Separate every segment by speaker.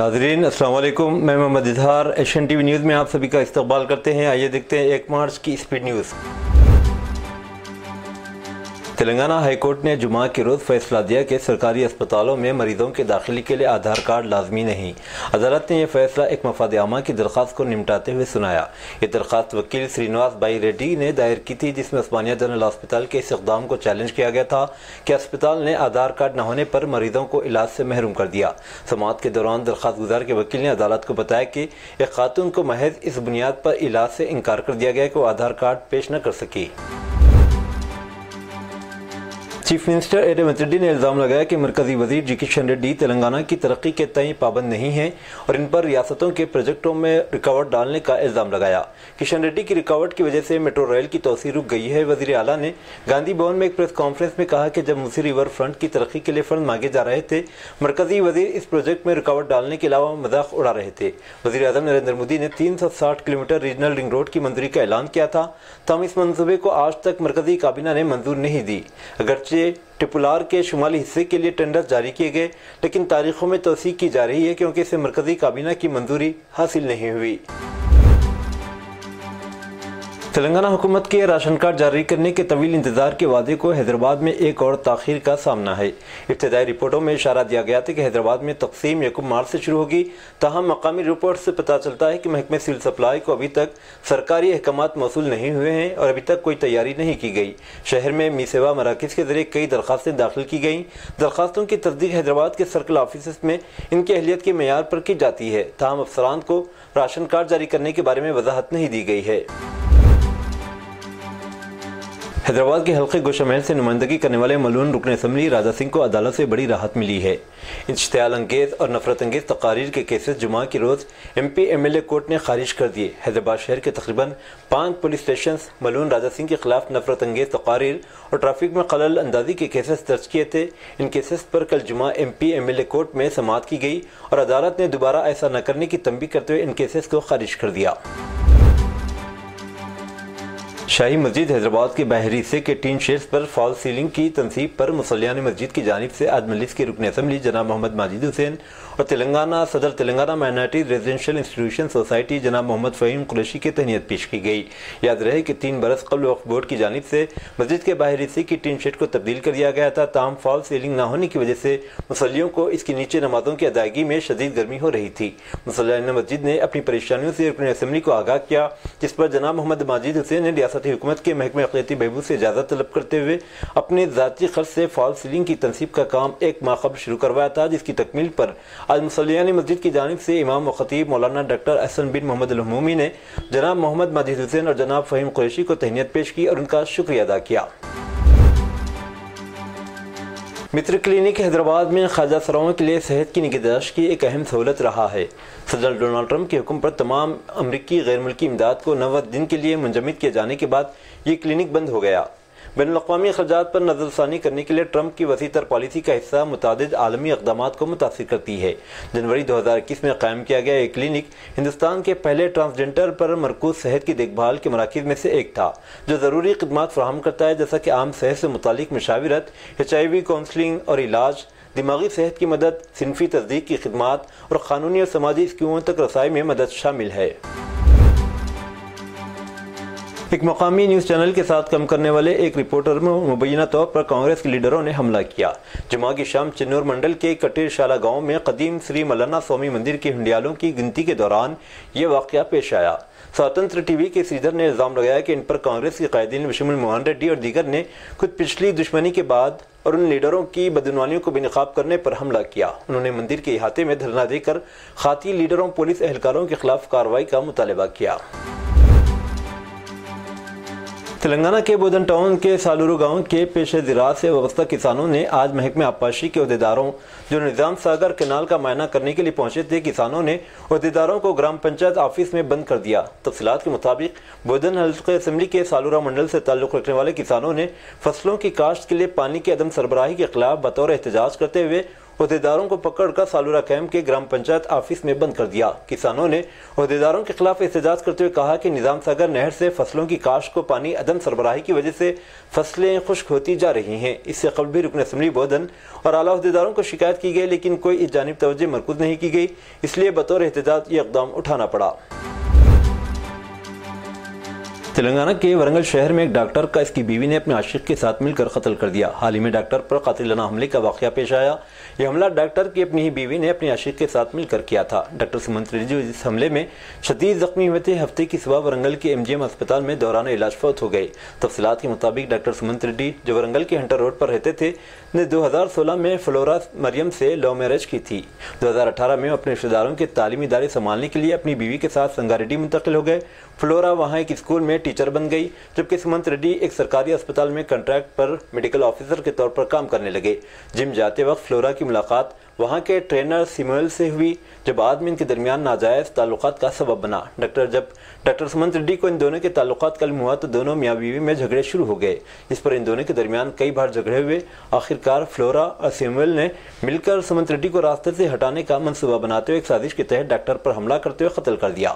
Speaker 1: नाज़रीन अस्सलाम वालेकुम, मैं Mohammad Izhar Asian TV news में आप सभी का इस्तकबाल करते हैं। आइए देखते हैं 1 मार्च की स्पीड न्यूज़। तेलंगाना हाईकोर्ट ने जुमा के रोज़ फैसला दिया कि सरकारी अस्पतालों में मरीजों के दाखिले के लिए आधार कार्ड लाजमी नहीं। अदालत ने यह फैसला एक मफाद आमा की दरख्वास्त को निपटाते हुए सुनाया। ये दरख्वास्त वकील श्रीनिवास बाई रेड्डी ने दायर की थी, जिसमें उस्मानिया जनरल अस्पताल के इस इक़दाम को चैलेंज किया गया था कि अस्पताल ने आधार कार्ड न होने पर मरीजों को इलाज से महरूम कर दिया। समाअत के दौरान दरख्वास्त गुजार के वकील ने अदालत को बताया कि एक खातून को महज इस बुनियाद पर इलाज से इनकार कर दिया गया कि वो आधार कार्ड पेश न कर सकी। चीफ मिनिस्टर ए रेवंत रेड्डी ने इल्ज़ाम लगाया कि मरकजी वजीर जी किशन रेड्डी तेलंगाना की तरक्की के तय पाबंद नहीं हैं और इन पर रियासतों के प्रोजेक्टों में रुकावट डालने का इल्ज़ाम लगाया। किशन रेड्डी की रुकावट की वजह से मेट्रो रेल की तोसी रुक गई है। वजीर आला ने गांधी भवन में एक प्रेस कॉन्फ्रेंस में कहा कि जब मूसी रिवर फ्रंट की तरक्की के लिए फंड मांगे जा रहे थे, मरकजी वजीर इस प्रोजेक्ट में रुकावट डालने के अलावा मजाक उड़ा रहे थे। वजीर आज़म नरेंद्र मोदी ने 360 किलोमीटर रीजनल रिंग रोड की मंजूरी का ऐलान किया था, तब इस मनसूबे को आज तक मरकजी काबीना ने मंजूर नहीं दी। अगरचे टिपुलार के शुमाली हिस्से के लिए टेंडर जारी किए गए, लेकिन तारीखों में तौसीक की जा रही है क्योंकि इसे मरकजी काबीना की मंजूरी हासिल नहीं हुई। तेलंगाना हुकूमत के राशन कार्ड जारी करने के तवील इंतजार के वादे को हैदराबाद में एक और ताखीर का सामना है। इब्तदाई रिपोर्टों में इशारा दिया गया था कि हैदराबाद में तकसीम 1 मार्च से शुरू होगी, ताहम मकामी रिपोर्ट से पता चलता है कि महकमे सिविल सप्लाई को अभी तक सरकारी अहकामात मौसूल नहीं हुए हैं और अभी तक कोई तैयारी नहीं की गई। शहर में मी सेवा मराकज़ के जरिए कई दरखास्तें दाखिल की गईं। दरखास्तों की तस्दीक हैदराबाद के सर्कल ऑफिस में इनकी अहलियत के मेयार पर की जाती है, ताहम अफसरान को राशन कार्ड जारी करने के बारे में वजाहत नहीं दी गई है। हैदराबाद के हल्के गोशामहल से नुमाइंदगी करने वाले मलून रुकन असम्बली राजा सिंह को अदालत से बड़ी राहत मिली है। इश्तियाल अंगेज और नफरत अंगेज तकारीर के केसेस जुमा के रोज़ MP MLA कोर्ट ने खारिज कर दिए। हैदराबाद शहर के तकरीबन 5 पुलिस स्टेशन मलून राजा सिंह के खिलाफ नफरत अंगेज तकारीर और ट्रैफिक में खलल अंदाजी के केसेस दर्ज किए थे। इन केसेस पर कल जुमा MP MLA कोर्ट में समाअत की गई और अदालत ने दोबारा ऐसा न करने की तंबीह करते हुए इन केसेस को खारिज कर दिया। शाही मस्जिद हैदराबाद के बाहरी हिस्से के टीन शेड्स पर फॉल सीलिंग की तनसीब पर मुसल्लियान मस्जिद की जानिब से आज मजलिस के रुकन असम्बली जनाब मोहम्मद माजिद हुसैन और तेलंगाना सदर Telangana minority residential institution society जनाब मोहम्मद फ़हीम कुरैशी की तहनीत पेश की गई। याद रहे कि 3 बरस कबल वक्फ बोर्ड की जानिब से मस्जिद के बाहरी हिस्से की टीन शेड को तब्दील कर दिया गया था, ताहम फॉल सीलिंग न होने की वजह से मुसल्लियों को इसके नीचे नमाजों की अदायगी में शदीद गर्मी हो रही थी। मुसल्लियान मस्जिद ने अपनी परेशानियों से रुकन असम्बली को आगाह किया, जिस पर जनाब मोहम्मद माजिद हुसैन ने रियासती हुकूमत के महकमे अक़लियती बहबूद से इजाज़त तलब करते हुए अपने ज़ाती खर्च से फॉल सीलिंग की तनसीब का काम 1 माह कबल शुरू करवाया था, जिसकी तकमील पर आज मुसल्लियान मस्जिद की जानिब से इमाम व खतीब मौलाना डॉक्टर अहसन बिन मोहम्मद अल-हमूमी ने जनाब मोहम्मद माजिद हुसैन और जनाब फ़हीम कुरैशी को तहनीत पेश की और उनका शुक्रिया अदा किया। मित्र क्लिनिक हैदराबाद में ख्वाजा सराओं के लिए सेहत की निगहदाश्त की एक अहम सहूलत रहा है। सदर डोनाल्ड ट्रंप के हुक्म पर तमाम अमरीकी गैर मुल्की इमदाद को 90 दिन के लिए मुंजमद किए जाने के बाद ये क्लिनिक बंद हो गया। बैनुल-अक़वामी अख़राजात पर नज़रसानी करने के लिए ट्रंप की वसीतर पॉलिसी का हिस्सा मुतादिद आलमी इक़दामात को मुतासिर करती है। जनवरी 2021 में कायम किया गया एक क्लिनिक हिंदुस्तान के पहले ट्रांसजेंडर पर मरकूज सेहत की देखभाल के मराकिज़ में से एक था, जो ज़रूरी खिदमात फराहम करता है, जैसा कि आम सेहत से मुतालिक मशावरत, HIV काउंसलिंग और इलाज, दिमागी सेहत की मदद, सिनफी तस्दीक की खिदमात और क़ानूनी और समाजी स्कीमों तक रसाई में मदद शामिल है। एक मकामी न्यूज़ चैनल के साथ काम करने वाले एक रिपोर्टर में मुबैना तौर पर कांग्रेस के लीडरों ने हमला किया। जुमा की शाम चिन्नूर मंडल के कटीरशाला गांव में कदीम श्री मल्लाना स्वामी मंदिर के हुंडियालों की गिनती के दौरान ये वाक़या पेश आया। स्वतंत्र टीवी के श्रीधर ने इल्ज़ाम लगाया कि इन पर कांग्रेस के कायदीन बशमूल मोहन रेड्डी और दीगर ने खुद पिछली दुश्मनी के बाद और उन लीडरों की बदनवानियों को बेनकाब करने पर हमला किया। उन्होंने मंदिर के अहाते में धरना देकर खाती लीडरों पुलिस एहलकारों के खिलाफ कार्रवाई का मुतालबा किया। तेलंगाना के बोधन टाउन के सालूरू गांव के पेशे ज़राअत से वाबस्ता किसानों ने आज महकमे आबपाशी के अहदेदारों जो निज़ाम सागर कैनाल का मायना करने के लिए पहुंचे थे, किसानों ने अहदेदारों को ग्राम पंचायत ऑफिस में बंद कर दिया। तफसीलात के मुताबिक बोधन हल्के असम्बली के सालूरा मंडल से ताल्लुक़ रखने वाले किसानों ने फसलों की काश्त के लिए पानी की अदम सरबराही के खिलाफ बतौर एहतजाज करते हुए ओहदेदारों को पकड़कर सालूरा कैंप के ग्राम पंचायत ऑफिस में बंद कर दिया। किसानों ने ओहदेदारों के खिलाफ एहतजाज करते हुए कहा कि निजाम सागर नहर से फसलों की काश्त को पानी अदम सरबराही की वजह से फसलें खुश्क होती जा रही हैं। इससे कबल भी रुकन असम्बली बोधन और आला ओहदेदारों को शिकायत की गई, लेकिन कोई इस जानिब तवज्जो मरकूज नहीं की गई, इसलिए बतौर एहतजाज ये इक़दाम उठाना पड़ा। तेलंगाना के वरंगल शहर में एक डॉक्टर का इसकी बीवी ने अपने आशिक के साथ मिलकर कत्ल कर दिया। हाल ही में डॉक्टर पर कातिलाना हमले का वाकया पेश आया। यह हमला डॉक्टर की अपनी ही बीवी ने अपने आशिक के साथ मिलकर किया था। डॉक्टर सुमंत रेड्डी इस हमले में शदीद जख्मी हुए थे। हफ्ते की सुबह वरंगल के MGM अस्पताल में दौरान इलाज फौत हो गए। तफसीलात के मुताबिक डॉक्टर सुमंत रेड्डी, जो वरंगल के हंटर रोड पर रहते थे, ने 2016 में फ्लोरा मरियम से लव मैरिज की थी। 2018 में अपने रिश्तेदारों के तालीमी इदारे संभालने के लिए अपनी बीवी के साथ संगारेड्डी मुंतकिल हो गए। फ्लोरा वहाँ एक स्कूल में टीचर बन गई, जबकि सुमंत रेड्डी एक सरकारी अस्पताल में कॉन्ट्रैक्ट पर मेडिकल ऑफिसर के तौर पर काम करने लगे। जिम जाते वक्त फ्लोरा की मुलाकात वहाँ के ट्रेनर सिमुएल से हुई, जो बाद में इनके दरमियान नाजायज ताल्लुकात का सबब बना। जब डॉक्टर सुमंत रेड्डी को इन दोनों के ताल्लुकात कलम हुआ तो दोनों मियाँ बीवी में झगड़े शुरू हो गए। इस पर इन दोनों के दरमियान कई बार झगड़े हुए। आखिरकार फ्लोरा और सिमुएल ने मिलकर सुमंत रेड्डी को रास्ते से हटाने का मंसूबा बनाते हुए एक साजिश के तहत डॉक्टर पर हमला करते हुए कत्ल कर दिया।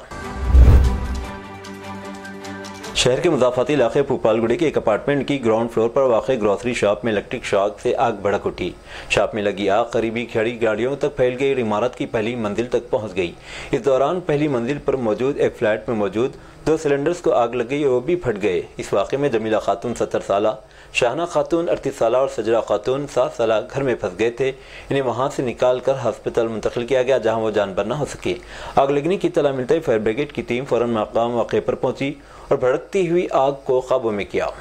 Speaker 1: शहर के मुजाफाती इलाके भूपालगुड़ी के एक अपार्टमेंट की ग्राउंड फ्लोर पर वाक़ई ग्रोसरी शॉप में इलेक्ट्रिक शॉक से आग भड़क उठी। शॉप में लगी आग करीबी खड़ी गाड़ियों तक फैल गई और इमारत की पहली मंजिल तक पहुंच गई। इस दौरान पहली मंजिल पर मौजूद एक फ्लैट में मौजूद 2 सिलेंडर्स को आग लग गई और वो भी फट गए। इस वाक़े में जमीला खातून 70 साल, शाहना खातून 38 साल और सजरा खातून 7 साल घर में फंस गए थे। इन्हें वहां से निकाल कर हस्पताल मुंतकिल किया गया, जहां वो जानबर न हो सके। आग लगने की इत्तला मिलते ही फायर ब्रिगेड की टीम फौरन मकाम वाक़े पर पहुंची और भड़कती हुई आग को काबू में किया।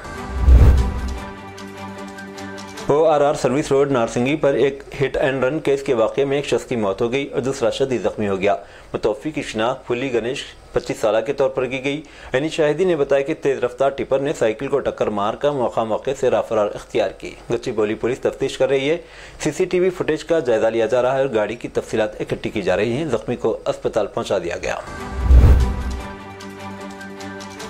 Speaker 1: ORR सर्विस रोड नारसिंगी पर एक हिट एंड रन केस के वाक़े में एक शख्स की मौत हो गई और दूसरा शदीद जख्मी हो गया। मुतवफ़्फ़ी की शिनाख्त फुली गणेश 25 साल के तौर पर की गई। यानी शाहिदी ने बताया कि तेज रफ्तार टिपर ने साइकिल को टक्कर मारकर मौके से राफरार इख्तियार की। गच्ची बोली पुलिस तफ्तीश कर रही है। CCTV फुटेज का जायजा लिया जा रहा है और गाड़ी की तफसीलात इकट्ठी की जा रही हैं। जख्मी को अस्पताल पहुंचा दिया गया।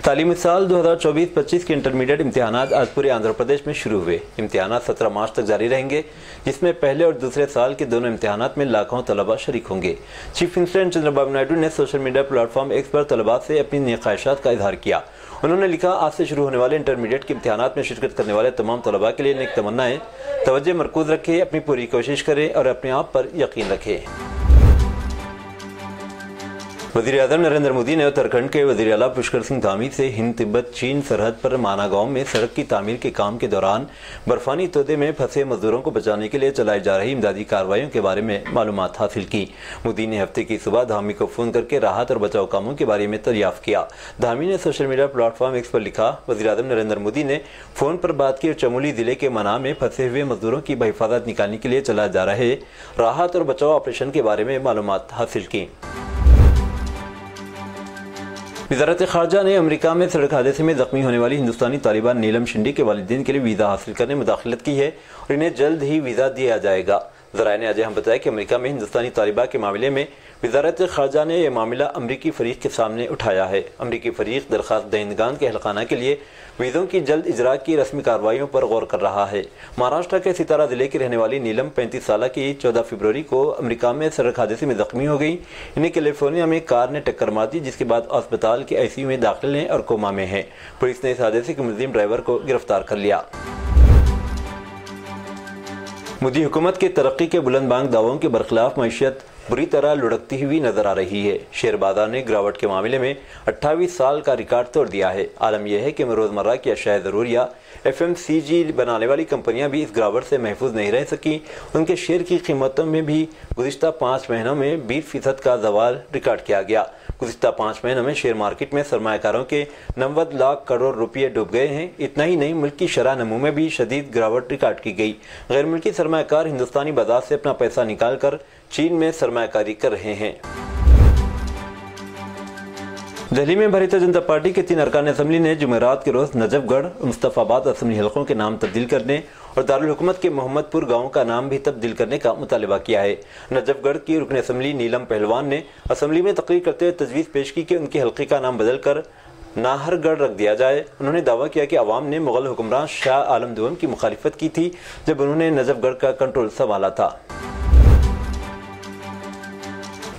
Speaker 1: तालीमी साल 2024-25 के इंटरमीडिएट इम्तिहानात आज पूरे आंध्र प्रदेश में शुरू हुए। इम्तिहानात 17 मार्च तक जारी रहेंगे, जिसमें पहले और दूसरे साल के दोनों इम्तिहानात में लाखों तलबा शरीक होंगे। चीफ मिनिस्टर चंद्रबाबू नायडू ने सोशल मीडिया प्लेटफॉर्म X पर तलबा से अपनी नई ख्वाहिशात का इजहार किया। उन्होंने लिखा, आज से शुरू होने वाले इंटरमीडिएट के इम्तिहानात में शिरकत करने वाले तमाम तलबा के लिए नेक तमन्नाएं। तवज्जो मरकूज रखें, अपनी पूरी कोशिश करें और अपने आप पर यकीन रखें। वज़ीर-ए-आज़म नरेंद्र मोदी ने उत्तराखंड के वज़ीर आला पुष्कर सिंह धामी से हिंद तिब्बत चीन सरहद पर माना गांव में सड़क की तामीर के काम के दौरान बर्फानी तोदे में फंसे मजदूरों को बचाने के लिए चलाई जा रही इमदादी कार्रवाइयों के बारे में मालूमात हासिल की। मोदी ने हफ्ते की सुबह धामी को फ़ोन करके राहत और बचाव कामों के बारे में दरियाफ्त किया। धामी ने सोशल मीडिया प्लेटफॉर्म X पर लिखा, वज़ीर-ए-आज़म नरेंद्र मोदी ने फ़ोन पर बात की और चमोली जिले के मना में फंसे हुए मजदूरों की बहिफाजत निकालने के लिए चलाए जा रहे राहत और बचाव ऑपरेशन के बारे में मालूमात हासिल की। वज़ारत ख़ारजा ने अमेरिका में सड़क हादसे में जख्मी होने वाली हिंदुस्तानी तालिबान नीलम शिंदे के वालिदैन के लिए वीज़ा हासिल करने में मुदाखलत की है और इन्हें जल्द ही वीज़ा दिया जाएगा। ज़राए ने आज हम बताया कि अमेरिका में हिंदुस्तानी तालिबा के मामले में वज़ारत ख़ारजा ने यह मामला अमरीकी फ़रीक के सामने उठाया है। अमरीकी फ़रीक दरख्वास्त दहिंदगान के हल्काना के लिए वीज़ों की जल्द इजरा की रस्मी कार्रवाइयों पर गौर कर रहा है। महाराष्ट्र के सितारा जिले की रहने वाली नीलम 35 साल की 14 फरवरी को अमेरिका में सड़क हादसे में जख्मी हो गई। इन्हें कैलिफोर्निया में कार ने टक्कर मार दी, जिसके बाद अस्पताल के ICU में दाखिल हैं और कोमा में हैं। पुलिस ने इस हादसे के मुलजिम ड्राइवर को गिरफ्तार कर लिया। मोदी हुकूमत के तरक्की के बुलंदबांग दावों के बरखिलाफ मईशत बुरी तरह लुढ़कती हुई नजर आ रही है। शेयर बाजार ने गिरावट के मामले में 28 साल का रिकॉर्ड तोड़ दिया है। आलम यह है कि रोजमर्रा की अशाए ज़रूरिया FMCG बनाने वाली कंपनियां भी इस गिरावट से महफूज नहीं रह सकी। उनके शेयर की कीमतों में भी गुज़िश्ता 5 महीनों में 20% का ज़वाल रिकॉर्ड किया गया। गुज़िश्ता 5 महीनों में शेयर मार्केट में सरमायाकारों के 90 लाख करोड़ रुपये डूब गए हैं। इतना ही नहीं, मुल्की शरह नमू में भी शदीद गिरावट रिकॉर्ड की गई। गैर मुल्की सरमायाकार हिंदुस्तानी बाजार से अपना पैसा निकाल कर चीन में सरमायाकारी कर रहे हैं। दिल्ली में भारतीय जनता पार्टी के 3 अरकान असेंबली ने जुमेरात के रोज नजफगढ़ और मुस्तफाबाद असेंबली हलकों के नाम तब्दील करने और दारुल हुकूमत के मोहम्मदपुर गांव का नाम भी तब्दील करने का मुतालिबा किया है। नजफगढ़ की रुकन असेंबली नीलम पहलवान ने असेंबली में तकरीर करते हुए तजवीज़ पेश की कि उनके हल्के का नाम बदलकर नाहरगढ़ रख दिया जाए। उन्होंने दावा किया कि अवाम ने मुगल हुक्मरान शाह आलम दुम की मुखालिफत की थी जब उन्होंने नजफगढ़ का कंट्रोल संभाला था।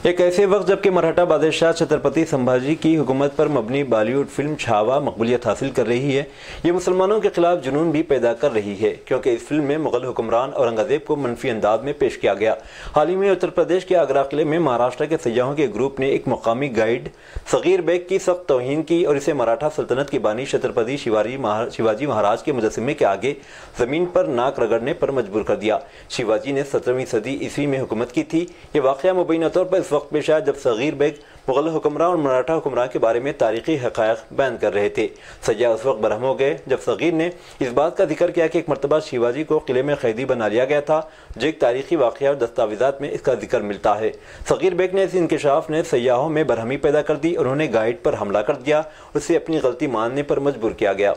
Speaker 1: एक ऐसे वक्त जबकि मराठा बादशाह छत्रपति संभाजी की हुकूमत पर मबनी बॉलीवुड फिल्म छावा मकबूलियत हासिल कर रही है, ये मुसलमानों के खिलाफ जुनून भी पैदा कर रही है, क्योंकि इस फिल्म में मुगल हुक्मरान औरंगजेब को मनफी अंदाज में पेश किया गया। हाल ही में उत्तर प्रदेश के आगरा किले में महाराष्ट्र के सयाहों के ग्रुप ने एक मुकामी गाइड सगीर बेग की सख्त तौहीन की और इसे मराठा सल्तनत की बानी छत्रपति शिवाजी महाराज के मुजस्समे के आगे जमीन पर नाक रगड़ने पर मजबूर कर दिया। शिवाजी ने 17वीं सदी ईस्वी में हुकूमत की थी। ये वाक़या मुबैना तौर पर इस वक्त पेश आया जब सगीर बेग मुगल हुक्मरान और मराठा हुक्मरान के बारे में तारीखी हक़ाइक़ बयान कर रहे थे। सयाह उस वक्त बरहम हो गए जब सगीर ने इस बात का जिक्र किया कि एक मरतबा शिवाजी को किले में कैदी बना लिया गया था, जो एक तारीखी वाक़या और दस्तावेज़ात में इसका जिक्र मिलता है। सगीर बेग ने इस इंकशाफ ने सयाहों में बरहमी पैदा कर दी और उन्होंने गाइड पर हमला कर दिया और उसे अपनी गलती मानने पर मजबूर किया गया।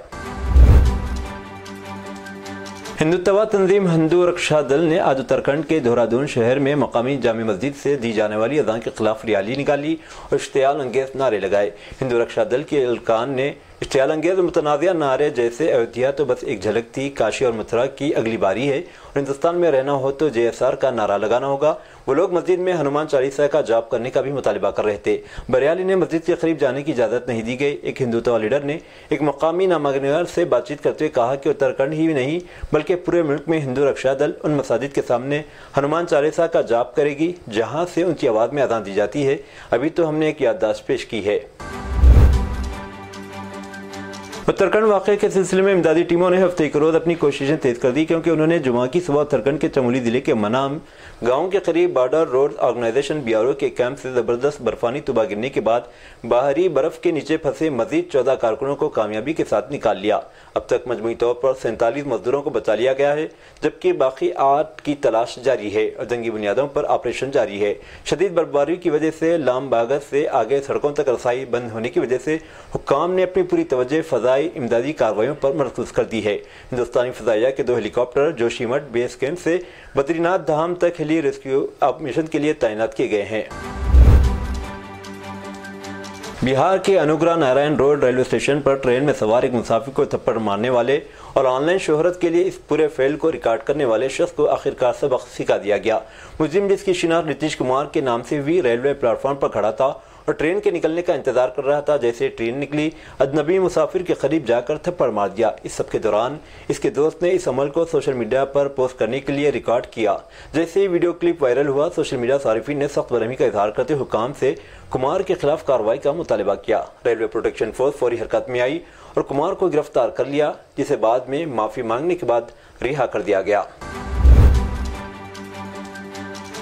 Speaker 1: हिंदुत्व तंजीम हिंदू रक्षा दल ने आज उत्तराखंड के देहरादून शहर में मकामी जामे मस्जिद से दी जाने वाली अज़ान के खिलाफ रैली निकाली और इश्तियाल अंगेज नारे लगाए। हिंदू रक्षा दल के अरकान ने इश्तियाल अंगेज मुतनाज़िया नारे जैसे अयोध्या तो बस एक झलक थी, काशी और मथुरा की अगली बारी है और हिंदुस्तान में रहना हो तो JSR का नारा लगाना होगा। वो लोग मस्जिद में हनुमान चालीसा का जाप करने का भी मुतालिबा कर रहे थे। बरियाली ने मस्जिद के करीब जाने की इजाज़त नहीं दी गई। एक हिंदुत्व लीडर ने एक मकामी नामनगर से बातचीत करते हुए कहा कि उत्तराखंड ही नहीं बल्कि पूरे मुल्क में हिंदू रक्षा दल उन मसाजिद के सामने हनुमान चालीसा का जाप करेगी जहाँ से उनकी आवाज़ में अज़ान दी जाती है। अभी तो हमने एक याददाश्त पेश की है। उत्तराखंड वाक़े के सिलसिले में इमदादी टीमों ने हफ्ते के रोज़ अपनी कोशिशें तेज कर दी, क्योंकि उन्होंने जुमा की सुबह उत्तराखंड के चमोली जिले के मनाम गांव के करीब बॉर्डर रोड ऑर्गेनाइजेशन BRO के कैंप से ज़बरदस्त बर्फानी तुबा गिरने के बाद बाहरी बर्फ के नीचे फंसे मजीद 14 कारकुनों को कामयाबी के साथ निकाल लिया। अब तक मजमूई तौर पर 47 मजदूरों को बचा लिया गया है, जबकि बाकी 8 की तलाश जारी है और जंगी बुनियादों पर ऑपरेशन जारी है। शदीद बर्फबारी की वजह से लाम बागत से आगे सड़कों तक रसाई बंद होने की वजह से हुक्काम ने अपनी पूरी तवज्जो फजाई इमदादी कार्रवाइयों पर मरकूज कर दी है। हिंदुस्तानी फजाइया के 2 हेलीकॉप्टर जोशीमठ बेस कैंप से बद्रीनाथ धाम तक हेली रेस्क्यू मिशन के लिए तैनात किए गए हैं। बिहार के Anugrah Narayan road railway station पर ट्रेन में सवार एक मुसाफिर को थप्पड़ मारने वाले और ऑनलाइन शोहरत के लिए इस पूरे फेल को रिकॉर्ड करने वाले शख्स को आखिरकार सबक सिखा दिया गया। मुलजिम, जिसकी शिनाख्त नीतीश कुमार के नाम से भी रेलवे प्लेटफॉर्म पर खड़ा था और ट्रेन के निकलने का इंतजार कर रहा था। जैसे ट्रेन निकली, अजनबी मुसाफिर के करीब जाकर थप्पड़ मार दिया। इस सब के दौरान इसके दोस्त ने इस अमल को सोशल मीडिया पर पोस्ट करने के लिए रिकॉर्ड किया। जैसे ही वीडियो क्लिप वायरल हुआ, सोशल मीडिया सारिफिन ने सख्त बरहमी का इजहार करते हुक्काम से कुमार के खिलाफ कार्रवाई का मुतालिबा किया। रेलवे प्रोटेक्शन फोर्स फौरी हरकत में आई और कुमार को गिरफ्तार कर लिया, जिसे बाद में माफी मांगने के बाद रिहा कर दिया गया।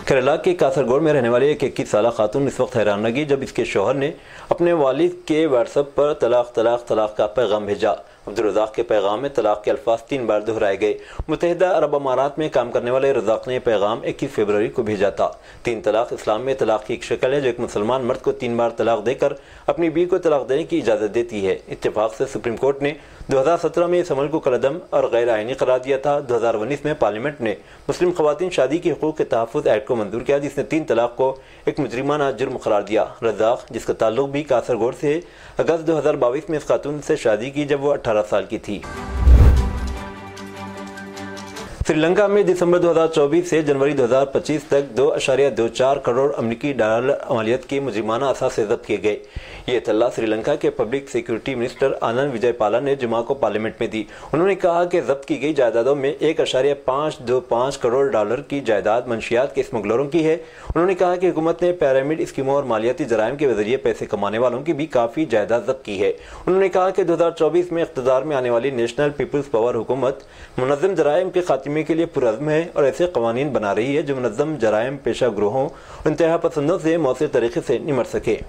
Speaker 1: केरला के कासरगोड में रहने वाली एक 21 साला खातून इस वक्त हैरान लगी जब इसके शौहर ने अपने वालिद के व्हाट्सएप पर तलाक तलाक तलाक का पैगाम भेजा। अब्दुल रज़ाक के पैगाम में तलाक के अल्फाज 3 बार दोहराए गए। मुत्तहिदा अरब अमारात में काम करने वाले रज़ाक ने पैगाम 21 फरवरी को भेजा था। 3 तलाक इस्लाम में तलाक की एक शक्ल है जो एक मुसलमान मर्द को 3 बार तलाक देकर अपनी बीवी को तलाक देने की इजाज़त देती है। इत्तेफाक से सुप्रीम कोर्ट ने 2017 में इस अमल को कलअदम और गैर आइनी करार दिया था। 2019 में पार्लियामेंट ने मुस्लिम ख़वातीन शादी के हुकूक़ के तहफ़्फ़ुज़ एक्ट को मंजूर किया, जिसने 3 तलाक को एक मुजरिमाना जुर्म करार दिया। रज़ाक, जिसका ताल्लुक भी कासरगोड से, अगस्त 2022 में इस खातून से शादी की जब वो 18 साल की थी। श्रीलंका में दिसंबर 2024 से जनवरी 2025 तक 2.24 करोड़ अमेरिकी डॉलर अमालियत के मुजरिमाना असासे जब्त किए गए। ये इत्तला श्रीलंका के पब्लिक सिक्योरिटी मिनिस्टर आनंद विजयपाला ने जुमा को पार्लियामेंट में दी। उन्होंने कहा कि जब्त की गई जायदादों में 1.525 करोड़ डॉलर की जायदाद मंशियात के स्मगलरों की है। उन्होंने कहा कि हुकूमत ने पिरामिड स्कीमों और मालियाती जराइम के जरिए पैसे कमाने वालों की भी काफ़ी जायदाद जब्त की है। उन्होंने कहा कि 2024 में इख्तियार में आने वाली नेशनल पीपल्स पावर हुकूमत मुनज़्ज़म जराइम के खात्मे के लिए पुरअज़्म है और ऐसे कवानीन बना रही है जो मुनज़्ज़म जराइम पेशा ग्रोहों और इंतहा पसंदों से मौसर तरीके से निमट सके।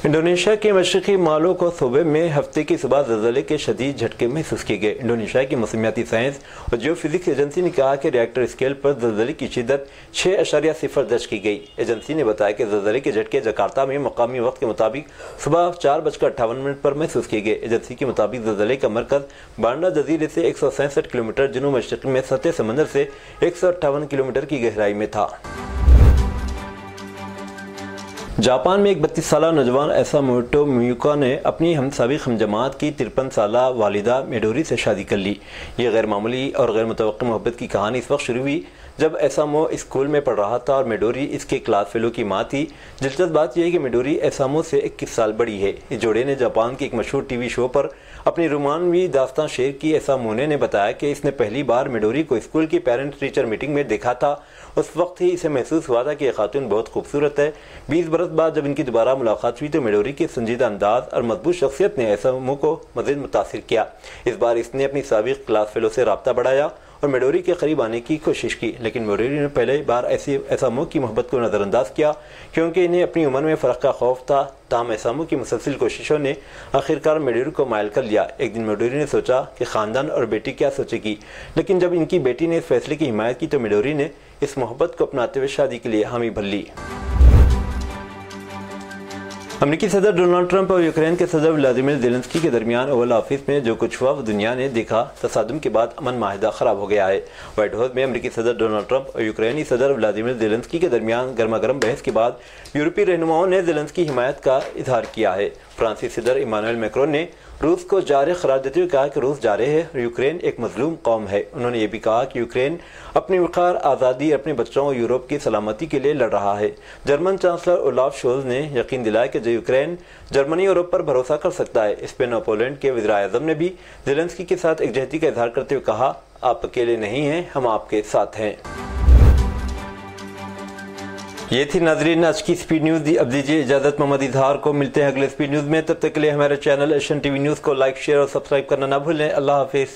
Speaker 1: इंडोनेशिया के मशरक़ी मालो को सूबे में हफ्ते की सुबह ज़लज़ले के शदीद झटके महसूस किए गए। इंडोनेशिया की मौसमियाती साइंस और जियोफिजिक्स एजेंसी ने कहा कि रिएक्टर स्केल पर ज़लज़ले की शिद्दत 6.0 दर्ज की गई। एजेंसी ने बताया कि ज़लज़ले के झटके जकार्ता में मकामी वक्त के मुताबिक सुबह 4:58 पर महसूस किए गए। एजेंसी के मुताबिक ज़लज़ले का मरकज़ बांडा जजीरे से 167 किलोमीटर जनूब मशरक़ में सतह समंदर से 158 किलोमीटर की गहराई में था। जापान में एक 32 साला नौजवान एसामोटो मियुका ने अपनी हमसाबिक हमजमात की 53 साला वालिदा मिडोरी से शादी कर ली। ये गैर मामूली और गैर मुतवक्की मोहब्बत की कहानी इस वक्त शुरू हुई जब एसामो स्कूल में पढ़ रहा था और मिडोरी इसके क्लास फेलो की मां थी। दिलचस्प बात यह है कि मिडोरी एसामो से 21 साल बड़ी है। इस जोड़े ने जापान के एक मशहूर टीवी शो पर अपनी रोमानवी दास्तान शेयर की। एसामोने ने बताया कि इसने पहली बार मिडोरी को स्कूल की पेरेंट टीचर मीटिंग में देखा था। उस वक्त ही इसे महसूस हुआ था कि यह खातून बहुत खूबसूरत है। 20 बरस बाद जब इनकी दोबारा मुलाकात हुई तो मिडोरी के संजीदा अंदाज और मजबूत शख्सियत ने एसामो को मज़ीद मुतासिर किया। इस बार इसने अपनी साबिक क्लास फेलो से रब्ता बढ़ाया और मिडोरी के करीब आने की कोशिश की, लेकिन मिडोरी ने पहले बार एसामो की मोहब्बत को नज़रअंदाज किया क्योंकि इन्हें अपनी उम्र में फ़र्क का खौफ था। ताम एसामो की मुसलसिल कोशिशों ने आखिरकार मिडोरी को मायल कर लिया। एक दिन मिडोरी ने सोचा कि ख़ानदान और बेटी क्या सोचेगी, लेकिन जब इनकी बेटी ने इस फैसले की हिमायत की तो मिडोरी ने इस मोहब्बत को अपनाते हुए शादी के लिए हामी भर ली। अमेरिकी सदर डोनाल्ड ट्रंप और यूक्रेन के सदर व्लादिमीर ज़ेलेंस्की के दरमियान ओवल ऑफिस में जो कुछ हुआ वो दुनिया ने देखा। तसादुम के बाद अमन माहिदा खराब हो गया है। व्हाइट हाउस में अमेरिकी सदर डोनाल्ड ट्रंप और यूक्रेनी सदर व्लादिमीर ज़ेलेंस्की के दरमियान गर्मा गर्म बहस के बाद यूरोपीय रहनुमाओं ने ज़ेलेंस्की की हिमायत का इजहार किया है। फ्रांसीसी सदर इमानुएल मैक्रोन ने रूस को जारह करार देते हुए कहा कि रूस जारह है और यूक्रेन एक मजलूम कौम है। उन्होंने ये भी कहा कि यूक्रेन अपनी वक़ार, आज़ादी, अपने बच्चों और यूरोप की सलामती के लिए लड़ रहा है। जर्मन चांसलर ओलाफ शोल्ज ने यकीन दिलाया कि जो यूक्रेन जर्मनी यूरोप पर भरोसा कर सकता है। स्पेन और पोलैंड के वज़ीर-ए-आज़म ने भी ज़ेलेंस्की के साथ एकजहती का इजहार करते हुए कहा, आप अकेले नहीं हैं, हम आपके साथ हैं। ये थी नाजरीन आज की स्पीड न्यूज़। अब दीजिए इजाज़त मोहम्मद इजहार को। मिलते हैं अगले स्पीड न्यूज़ में। तब तक के लिए हमारे चैनल एशियन टीवी न्यूज़ को लाइक, शेयर और सब्सक्राइब करना ना भूलें। अल्लाह हाफिज़।